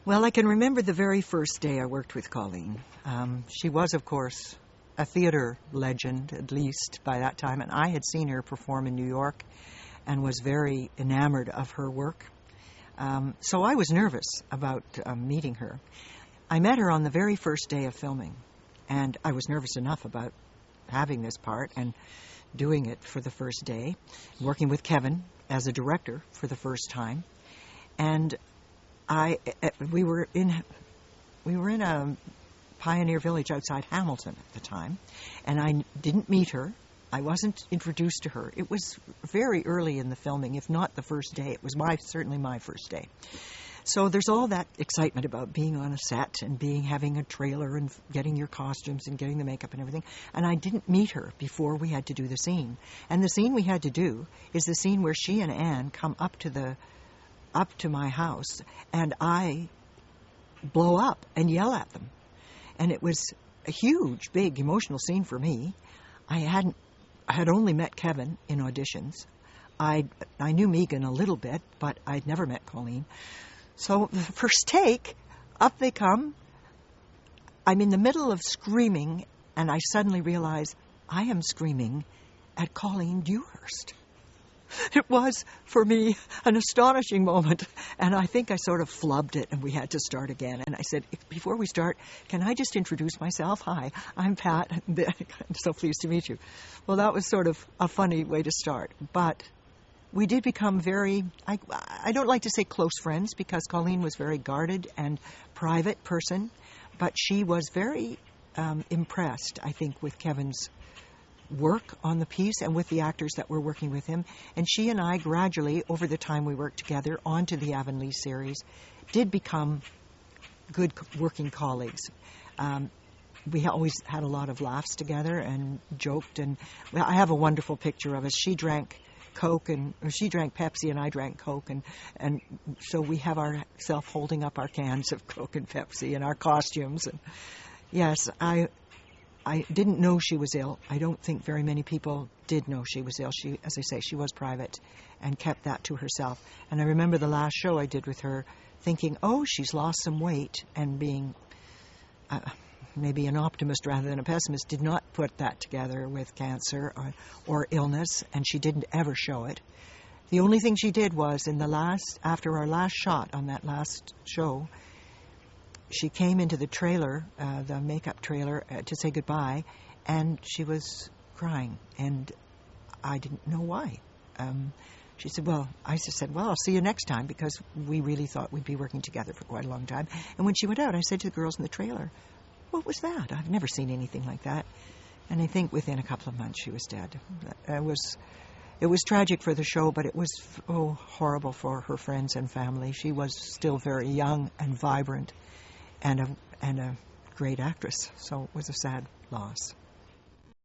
Well, I can remember the very first day I worked with Colleen. She was, of course, a theater legend, at least by that time, and I had seen her perform in New York and was very enamored of her work. So I was nervous about meeting her. I met her on the very first day of filming, and I was nervous enough about having this part and doing it for the first day, working with Kevin as a director for the first time. And we were in a pioneer village outside Hamilton at the time, and I didn't meet her. I wasn't introduced to her. It was very early in the filming, if not the first day. It was certainly my first day. So there's all that excitement about being on a set and having a trailer and getting your costumes and getting the makeup and everything. And I didn't meet her before we had to do the scene. And the scene we had to do is the scene where she and Anne come up to my house, and I blow up and yell at them. And it was a huge, big, emotional scene for me. I had only met Kevin in auditions. I knew Megan a little bit, but I'd never met Colleen. So the first take, up they come. I'm in the middle of screaming, and I suddenly realize I am screaming at Colleen Dewhurst. It was, for me, an astonishing moment, and I think I sort of flubbed it, and we had to start again. And I said, before we start, can I just introduce myself? Hi, I'm Pat. I'm so pleased to meet you. Well, that was sort of a funny way to start, but we did become I don't like to say close friends, because Colleen was a very guarded and private person, but she was very impressed, I think, with Kevin's work on the piece and with the actors that were working with him. And she and I gradually, over the time we worked together onto the Avonlea series, did become good working colleagues. We always had a lot of laughs together and joked. And I have a wonderful picture of us. She drank Pepsi and I drank Coke, and so we have ourselves holding up our cans of Coke and Pepsi and our costumes. And yes, I didn't know she was ill. I don't think very many people did know she was ill. She, as I say, she was private and kept that to herself. And I remember the last show I did with her thinking, oh, she's lost some weight, and being maybe an optimist rather than a pessimist, did not put that together with cancer or illness, and she didn't ever show it. The only thing she did was after our last shot on that last show, she came into the trailer, the makeup trailer, to say goodbye, and she was crying, and I didn't know why. She said, I just said, I'll see you next time, because we really thought we'd be working together for quite a long time. And when she went out, I said to the girls in the trailer, what was that? I've never seen anything like that. And I think within a couple of months she was dead. It was tragic for the show, but it was horrible for her friends and family. She was still very young and vibrant, and a great actress, so it was a sad loss.